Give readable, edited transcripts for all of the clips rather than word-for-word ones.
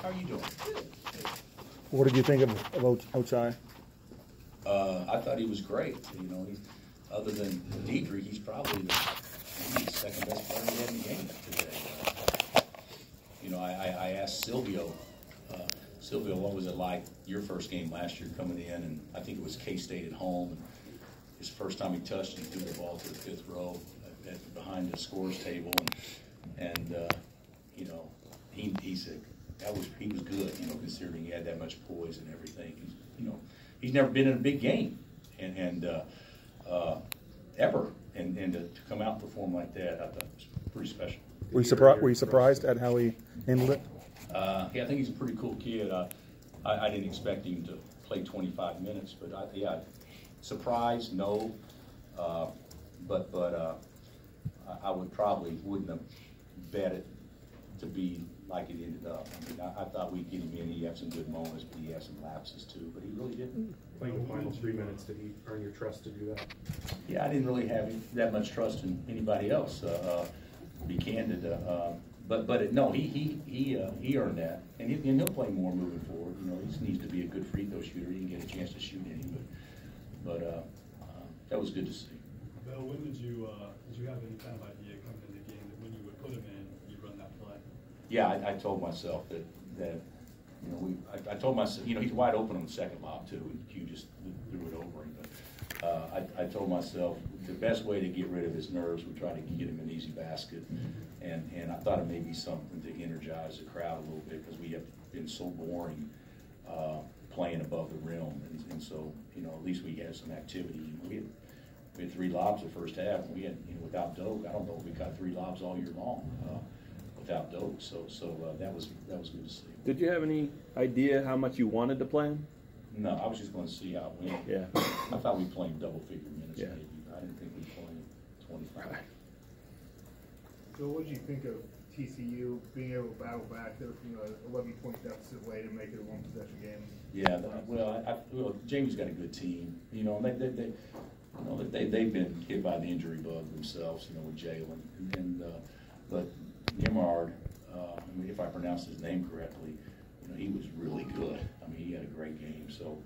How are you doing? Good. What did you think of Ochai? I thought he was great. You know, he's, other than Diedrich, he's probably the second best player we had in the game today. You know, I asked Silvio, what was it like your first game last year coming in? And I think it was K-State at home. And his first time he touched, he threw the ball to the fifth row behind the scores table. And you know, he said he was good, you know, considering he had that much poise and everything. You know, he's never been in a big game, ever, and to come out and perform like that, I thought it was pretty special. Were you surprised at how he handled it? Yeah, I think he's a pretty cool kid. I didn't expect him to play 25 minutes, but yeah, surprised, no, but I wouldn't have bet it to be like it ended up. I mean, I thought we'd get him in. He had some good moments, but he had some lapses too. But he really didn't. Playing the final 3 minutes, did he earn your trust to do that? Yeah, I didn't really have that much trust in anybody else. To be candid, no, he earned that, and he'll play more moving forward. You know, he just needs to be a good free throw shooter. He didn't get a chance to shoot any, but that was good to see. Bill, when did you have any kind of idea coming in the game that when you would put him in, you'd run that play? Yeah, I told myself that you know, I told myself, you know, he's wide open on the second lob too, and Q just threw it over him. But I told myself the best way to get rid of his nerves would try to get him an easy basket, and I thought it may be something to energize the crowd a little bit because we have been so boring playing above the rim, and so, you know, at least we had some activity. We had 3 lobs the first half, and we had, you know, without Doak, I don't know if we got 3 lobs all year long without Doak. So that was good to see. Did you have any idea how much you wanted to play him? No, I was just going to see how it went. Yeah. I thought we played double-figure minutes, yeah. maybe. I didn't think we played 25. Right. So what did you think of TCU being able to battle back there from the 11-point deficit late and make it a one-possession game? Yeah, well, Jamie's got a good team. You know, they've been hit by the injury bug themselves. You know, with Jalen but Nimrod, if I pronounce his name correctly, you know, he was really good. I mean, he had a great game. So,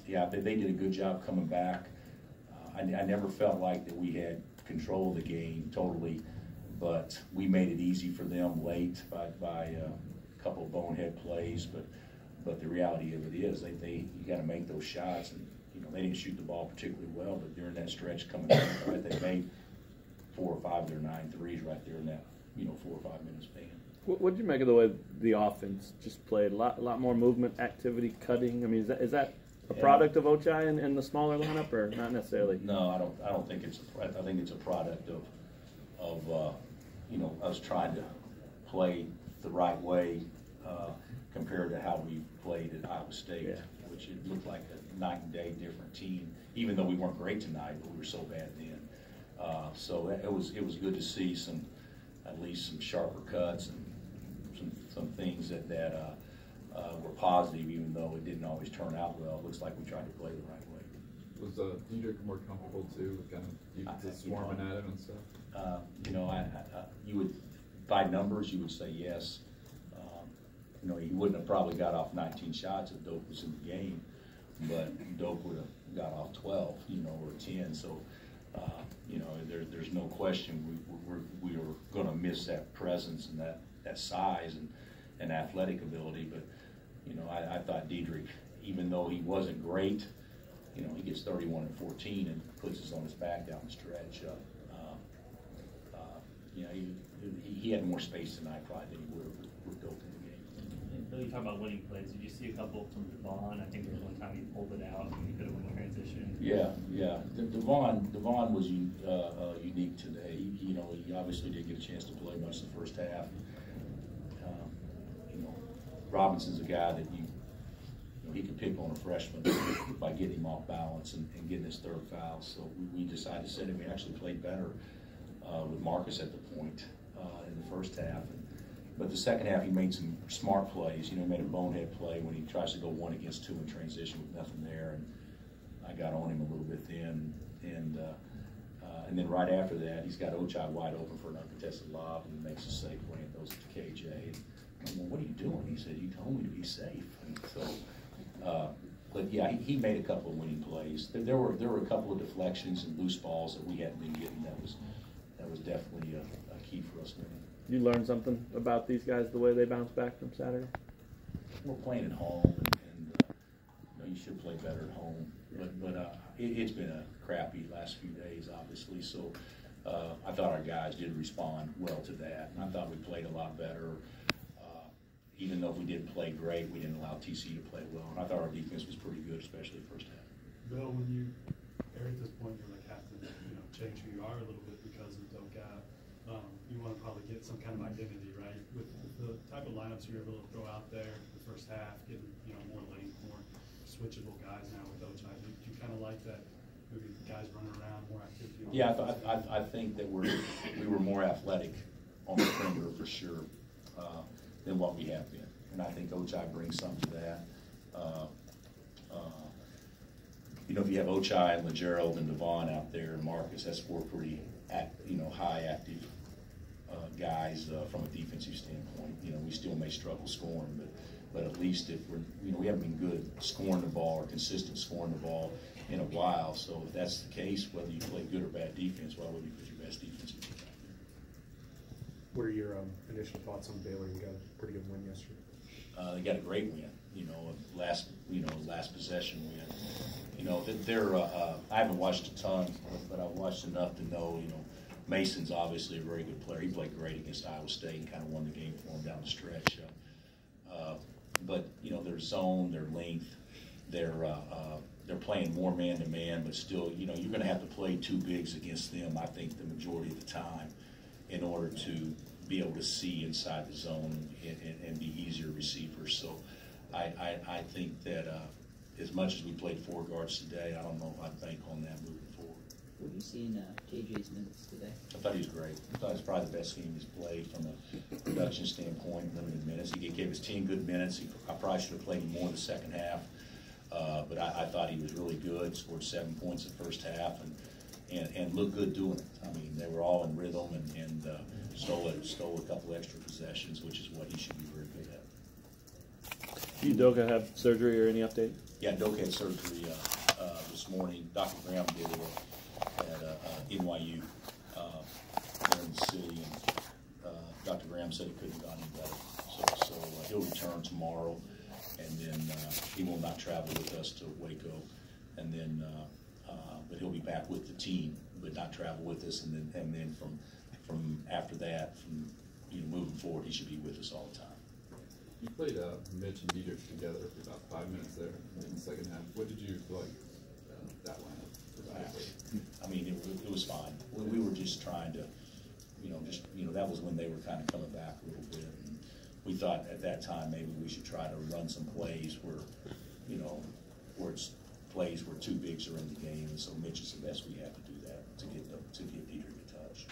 yeah, they did a good job coming back. I never felt like that we had control of the game totally, but we made it easy for them late by a couple of bonehead plays. But the reality of it is, you got to make those shots, and you know, they didn't shoot the ball particularly well. But during that stretch coming back, right, they made 4 or 5 of their 9 threes right there in that, you know, 4 or 5 minutes span. What did you make of the way the offense just played? A lot more movement, activity, cutting. I mean, is that a product of Ochai in the smaller lineup, or not necessarily? No, I don't think it's. I think it's a product of you know, us trying to play the right way compared to how we played at Iowa State, yeah, which it looked like a night and day different team. Even though we weren't great tonight, but we were so bad then. So it was good to see at least some sharper cuts and some things that were positive, even though it didn't always turn out well. It looks like we tried to play the right way. Was Diedrich more comfortable too, with kind of defenses swarming at him and stuff? You know, you would, by numbers, you would say yes. You know, he wouldn't have probably got off 19 shots if Doak was in the game, but Doak would have got off 12, you know, or 10. So, you know, there's no question we were going to miss that presence and that size and athletic ability. But, you know, I thought Diedrich, even though he wasn't great, you know, he gets 31 and 14 and puts us on his back down the stretch. You know, he had more space tonight probably than he would have built in the game. Bill, you talk about winning plays. Did you see a couple from Devon? I think there was one time he pulled it out and he could have won transition. Yeah. Devon was unique today. You know, he obviously didn't get a chance to play much the first half. You know, Robinson's a guy that he could pick on a freshman by getting him off balance and getting his 3rd foul. So we decided to set him. We actually played better with Marcus at the point in the first half. But the second half, he made some smart plays. You know, he made a bonehead play when he tries to go 1 against 2 in transition with nothing there, and I got on him a little bit then. And then right after that, he's got Ochai wide open for an uncontested lob, and he makes a safe play and throws it to KJ. He said, "You told me to be safe." And so, but yeah, he made a couple of winning plays. There were a couple of deflections and loose balls that we hadn't been getting. That was definitely a key for us winning. You learned something about these guys, the way they bounced back from Saturday? We're playing at home, and you should play better at home. But it's been a crappy last few days, obviously. So I thought our guys did respond well to that, and I thought we played a lot better. Even though we didn't play great, we didn't allow TC to play well, and I thought our defense was pretty good, especially the first half. Bill, when you are at this point, you're like have to change who you are a little bit because of Doka. You want to probably get some kind of identity, right? With the type of lineups you're able to throw out there the first half, getting more length, more switchable guys now with Ochai. Do you kind of like that? Maybe guys running around, more activity. Yeah, I think that we were more athletic on the perimeter for sure than what we have been, and I think Ochai brings something to that. If you have Ochai and LeGerald and Devon out there and Marcus, that's four pretty high active guys from a defensive standpoint. We still may struggle scoring, but at least if we haven't been good scoring the ball or consistent scoring the ball in a while. So if that's the case, whether you play good or bad defense, why would you put your best defensive team out there? What are your initial thoughts on Baylor? You got a pretty good win yesterday. They got a great win. Last possession win. They're. I haven't watched a ton, but I've watched enough to know. Mason's obviously a very good player. He played great against Iowa State and kind of won the game for them down the stretch. But their zone, their length, they're playing more man to man, but still, you're going to have to play two bigs against them. I think the majority of the time, in order to be able to see inside the zone and be easier receivers. So I think that as much as we played four guards today, I don't know if I'd bank on that moving forward. What have you seen JJ's minutes today? I thought he was great. I thought it was probably the best game he's played from a production standpoint, limited minutes. He gave his team good minutes. I probably should have played him more in the second half. But I thought he was really good, scored 7 points in the first half, and looked good doing it. I mean, they were all in rhythm and stole a couple extra possessions, which is what he should be very good at. Did Doka have surgery or any update? Yeah, Doka had surgery this morning. Dr. Graham did it at NYU there in the city, and Dr. Graham said it couldn't have gone any better. So he'll return tomorrow, and then he will not travel with us to Waco, and then but he'll be back with the team, but not travel with us, and then from after that, from moving forward, he should be with us all the time. You played Mitch and Dietrich together for about 5 minutes there in the second half. What did you feel like that lineup provided? I mean, it was fine. We were just trying to, that was when they were kind of coming back a little bit. And we thought at that time maybe we should try to run some plays where, where it's plays where two bigs are in the game. And so Mitch is the best we have to do that to get Dietrich a touch.